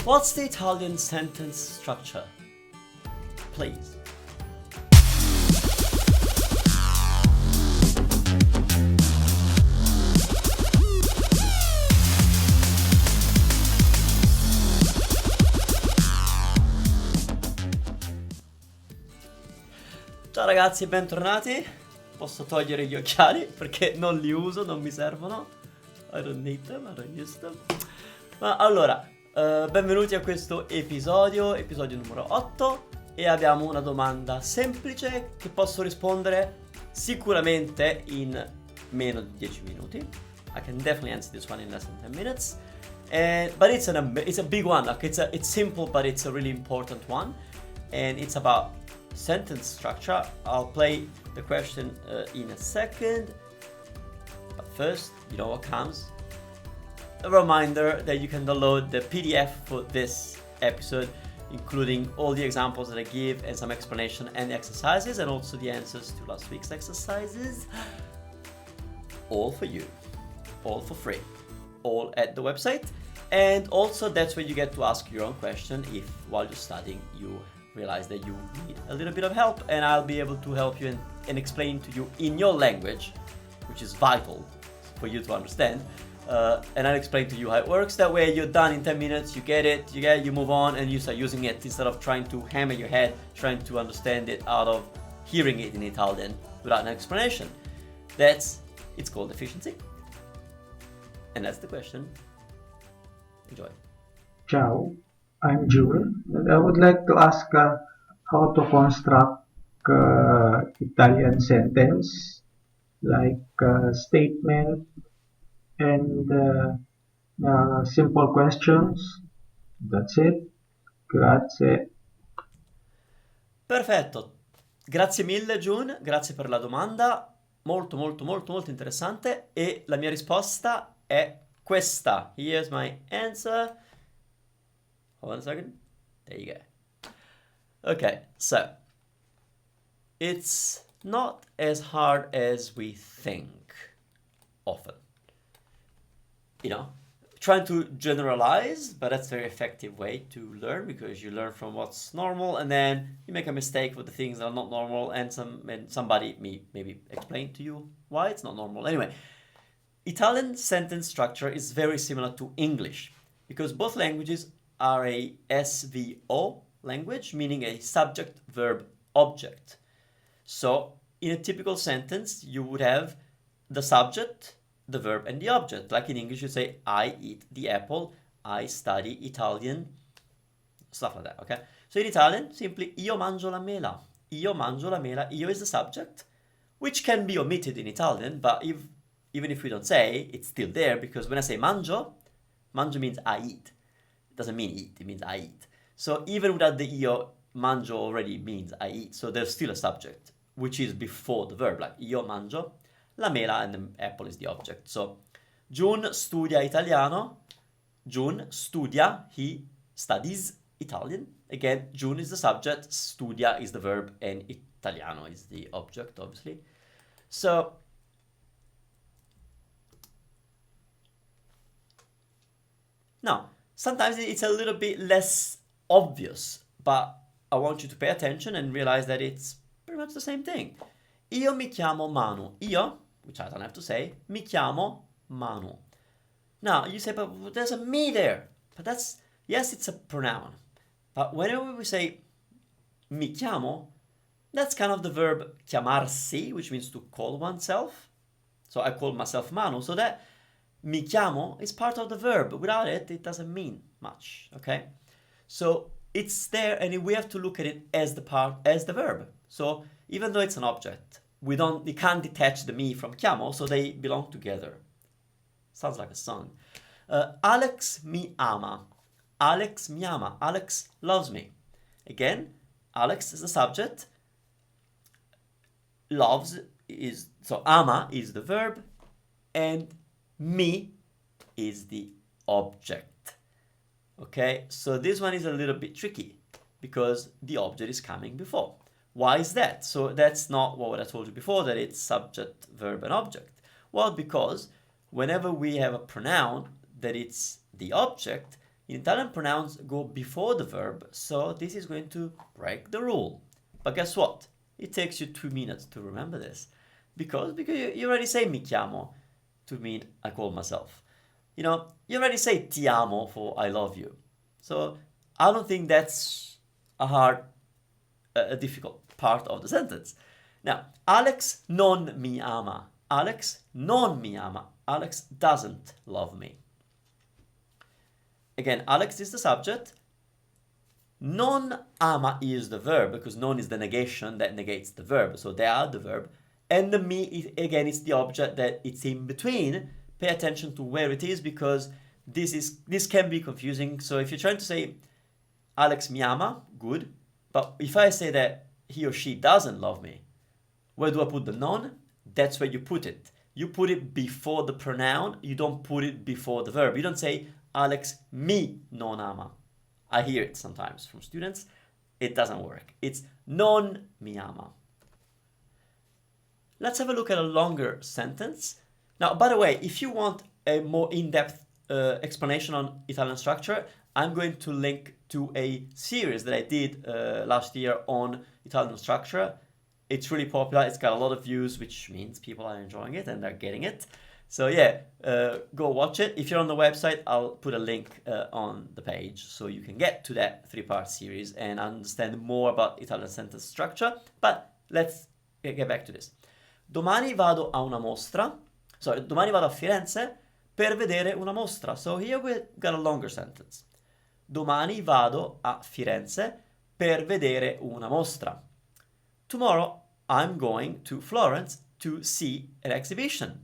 What's the Italian sentence structure? Please. Ciao ragazzi, bentornati. Posso togliere gli occhiali perché non li uso, non mi servono. I don't need them, I don't use them. Ma allora, benvenuti a questo episodio numero 8. E abbiamo una domanda semplice che posso rispondere sicuramente in meno di 10 minuti. I can definitely answer this one in less than 10 minutes. But it's a big one. Like it's simple, but it's a really important one. And it's about sentence structure. I'll play the question in a second. But first, you know what comes? A reminder that you can download the PDF for this episode, including all the examples that I give and some explanation and exercises, and also the answers to last week's exercises. All for you, all for free, all at the website. And also that's where you get to ask your own question if while you're studying you realize that you need a little bit of help, and I'll be able to help you and explain to you in your language, which is vital for you to understand. And I'll explain to you how it works. That way you're done in 10 minutes, you get it, you move on and you start using it instead of trying to hammer your head, trying to understand it out of hearing it in Italian without an explanation. It's called efficiency. And that's the question. Enjoy. Ciao, I'm June, and I would like to ask how to construct Italian sentence like statement and simple questions. That's it. Grazie. Perfetto. Grazie mille June, grazie per la domanda. Molto interessante, e la mia risposta è questa. Here's my answer. Hold on a second. There you go. Okay, so it's not as hard as we think often. You know, trying to generalize, but that's a very effective way to learn, because you learn from what's normal and then you make a mistake with the things that are not normal, and somebody maybe explain to you why it's not normal. Anyway, Italian sentence structure is very similar to English, because both languages are a SVO language, meaning a subject, verb, object. So in a typical sentence, you would have the subject, the verb, and the object. Like in English, you say, I eat the apple, I study Italian, stuff like that, okay? So in Italian, simply, io mangio la mela. Io mangio la mela. Io is the subject, which can be omitted in Italian, but even if we don't say, it's still there, because when I say mangio, mangio means I eat. It doesn't mean eat, it means I eat. So even without the io, mangio already means I eat. So there's still a subject, which is before the verb, like io mangio la mela, and the apple is the object. So June studia italiano. June studia, he studies Italian. Again, June is the subject, studia is the verb, and italiano is the object, obviously. So now, sometimes it's a little bit less obvious, but I want you to pay attention and realize that it's pretty much the same thing. Io mi chiamo Manu. Io, which I don't have to say, mi chiamo Manu. Now, you say, but there's a me there. But yes, it's a pronoun. But whenever we say mi chiamo, that's kind of the verb chiamarsi, which means to call oneself. So I call myself Manu. So that mi chiamo is part of the verb. Without it, it doesn't mean much, okay? So it's there, and we have to look at it as the verb. So even though it's an object, we can't detach the me from chiamo, so they belong together. Sounds like a song. Alex mi ama. Alex mi ama. Alex loves me. Again, Alex is the subject. Loves so ama is the verb, and me is the object. Okay, so this one is a little bit tricky because the object is coming before. Why is that? So that's not what I told you before, that it's subject, verb, and object. Well, because whenever we have a pronoun that it's the object, In Italian, pronouns go before the verb, so this is going to break the rule. But guess what? It takes you 2 minutes to remember this. Because you already say mi chiamo to mean I call myself. You already say ti amo for I love you. So I don't think that's a difficult part of the sentence. Now, Alex non mi ama. Alex non mi ama. Alex doesn't love me. Again, Alex is the subject. Non ama is the verb, because non is the negation that negates the verb. So they are the verb. And the me, again, is the object that it's in between. Pay attention to where it is, because this can be confusing. So if you're trying to say Alex mi ama, good. But if I say that he or she doesn't love me, where do I put the non? That's where you put it. You put it before the pronoun. You don't put it before the verb. You don't say Alex mi non ama. I hear it sometimes from students. It doesn't work. It's non mi ama. Let's have a look at a longer sentence. Now, by the way, if you want a more in-depth explanation on Italian structure, I'm going to link to a series that I did last year on Italian structure. It's really popular. It's got a lot of views, which means people are enjoying it and they're getting it. So yeah, go watch it. If you're on the website, I'll put a link on the page so you can get to that 3-part series and understand more about Italian sentence structure. But let's get back to this. Domani vado a una mostra. Sorry, domani vado a Firenze per vedere una mostra. So here we got a longer sentence. Domani vado a Firenze per vedere una mostra. Tomorrow I'm going to Florence to see an exhibition.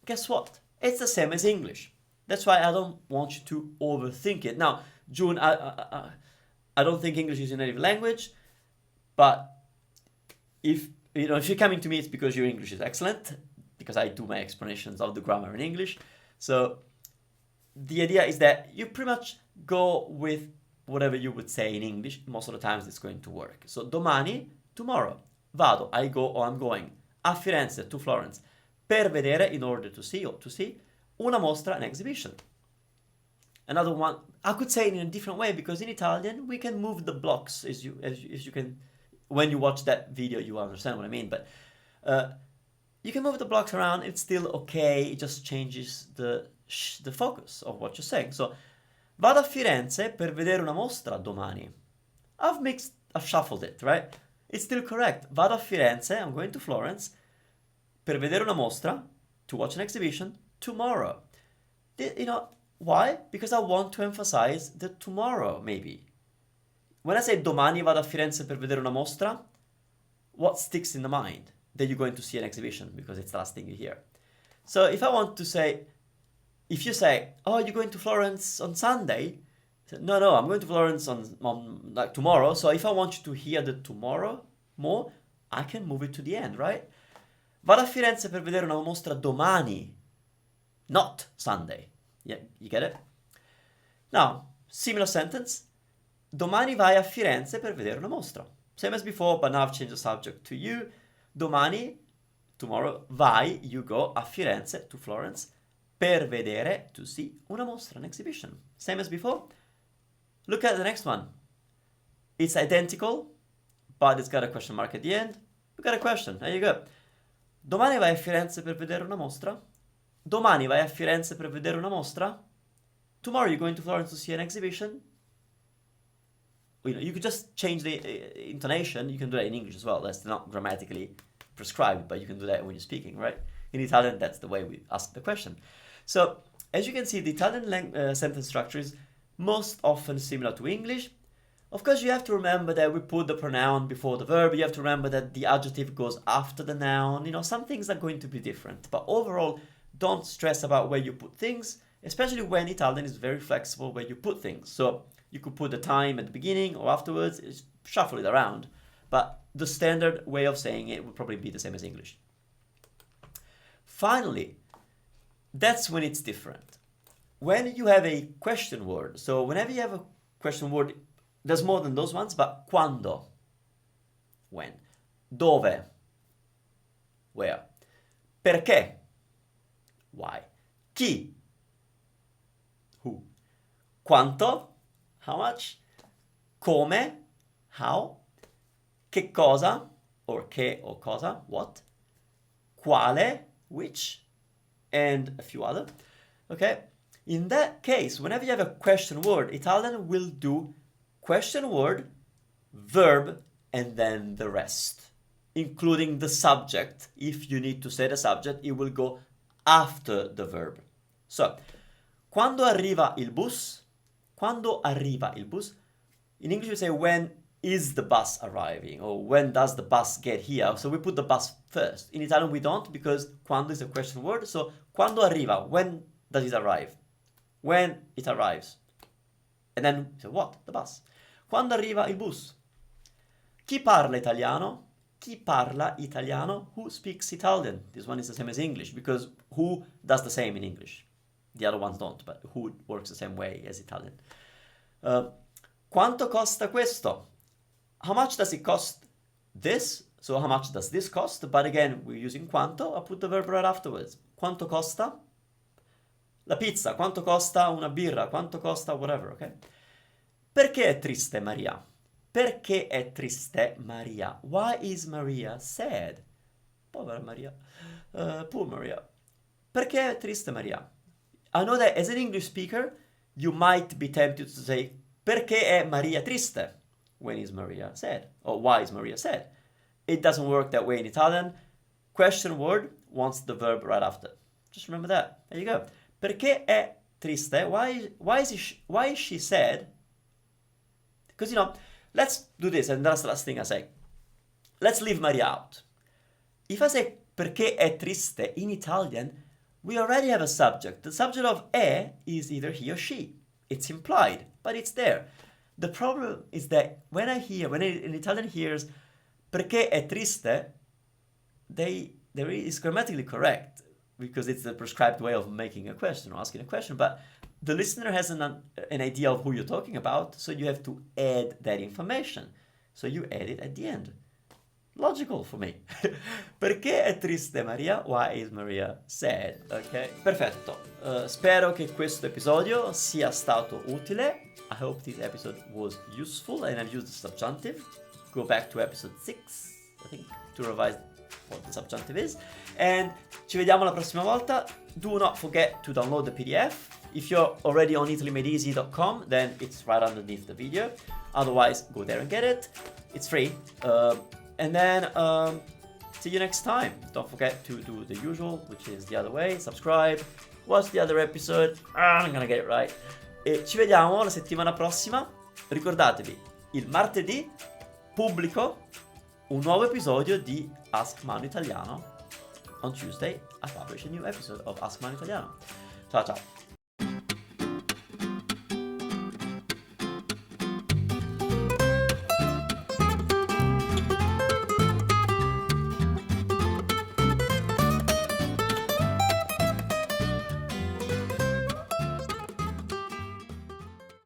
Guess what? It's the same as English. That's why I don't want you to overthink it. Now, June, I don't think English is your native language, but if you're coming to me, it's because your English is excellent, because I do my explanations of the grammar in English. So the idea is that you pretty much go with whatever you would say in English. Most of the times it's going to work. So domani, tomorrow. Vado, I go or I'm going. A Firenze, to Florence. Per vedere, in order to see or to see. Una mostra, an exhibition. Another one, I could say it in a different way, because in Italian we can move the blocks as you can. When you watch that video, you understand what I mean. But you can move the blocks around. It's still okay. It just changes the focus of what you're saying. So, vado a Firenze per vedere una mostra domani. I've shuffled it, right? It's still correct. Vado a Firenze, I'm going to Florence, per vedere una mostra, to watch an exhibition, tomorrow. Why? Because I want to emphasize the tomorrow, maybe. When I say domani vado a Firenze per vedere una mostra, what sticks in the mind? That you're going to see an exhibition, because it's the last thing you hear. So if you say, oh, you're going to Florence on Sunday? No, I'm going to Florence on like tomorrow. So if I want you to hear the tomorrow more, I can move it to the end, right? Vado a Firenze per vedere una mostra domani, not Sunday. Yeah, you get it? Now, similar sentence. Domani vai a Firenze per vedere una mostra. Same as before, but now I've changed the subject to you. Domani, tomorrow, vai, you go, a Firenze, to Florence, per vedere, to see, una mostra, an exhibition. Same as before. Look at the next one. It's identical, but it's got a question mark at the end. We got a question. There you go. Domani vai a Firenze per vedere una mostra? Domani vai a Firenze per vedere una mostra? Tomorrow you're going to Florence to see an exhibition? You could just change the intonation. You can do that in English as well. That's not grammatically prescribed, but you can do that when you're speaking, right? In Italian, that's the way we ask the question. So, as you can see, the Italian sentence structure is most often similar to English. Of course, you have to remember that we put the pronoun before the verb. You have to remember that the adjective goes after the noun. Some things are going to be different. But overall, don't stress about where you put things, especially when Italian is very flexible where you put things. So you could put the time at the beginning or afterwards, shuffle it around. But the standard way of saying it would probably be the same as English. Finally, that's when it's different. When you have a question word, so whenever you have a question word, there's more than those ones, but quando, when, dove, where, perché, why, chi, who, quanto, how much, come, how, che cosa, or che o cosa, what, quale, which, and a few other. Okay? In that case, whenever you have a question word, Italian will do question word, verb, and then the rest, including the subject. If you need to say the subject, it will go after the verb. So, quando arriva il bus? Quando arriva il bus? In English we say when is the bus arriving, or when does the bus get here? So we put the bus first. In Italian we don't, because quando is a question word. So quando arriva, when does it arrive? When it arrives. And then we say what? The bus. Quando arriva il bus? Chi parla italiano? Chi parla italiano? Who speaks Italian? This one is the same as English, because who does the same in English. The other ones don't, but who works the same way as Italian. Quanto costa questo? How much does it cost this? So how much does this cost? But again, we're using quanto. I put the verb right afterwards. Quanto costa? La pizza. Quanto costa una birra? Quanto costa whatever, okay? Perché è triste Maria? Perché è triste Maria? Why is Maria sad? Povera Maria. Poor Maria. Perché è triste Maria? I know that as an English speaker, you might be tempted to say, perché è Maria triste? When is Maria sad? Or why is Maria sad? It doesn't work that way in Italian. Question word wants the verb right after. Just remember that. There you go. Perché è triste? Why is she sad? Because, let's do this, and that's the last thing I say. Let's leave Maria out. If I say perché è triste in Italian, we already have a subject. The subject of è is either he or she. It's implied, but it's there. The problem is that when an Italian hears perché è triste, is grammatically correct, because it's the prescribed way of making a question or asking a question, but the listener has an idea of who you're talking about, so you have to add that information. So you add it at the end. Logical for me. Perché è triste Maria? Why is Maria sad? Ok? Perfetto. Spero che questo episodio sia stato utile. I hope this episode was useful, and I've used the subjunctive. Go back to episode 6, I think, to revise what the subjunctive is. And ci vediamo la prossima volta. Do not forget to download the PDF. If you're already on italymadeeasy.com, then it's right underneath the video. Otherwise, go there and get it. It's free. And then, see you next time. Don't forget to do the usual, which is the other way. Subscribe, watch the other episode. I'm gonna get it right. E ci vediamo la settimana prossima. Ricordatevi, il martedì pubblico un nuovo episodio di Ask Manu Italiano. On Tuesday, I publish a new episode of Ask Manu Italiano. Ciao ciao.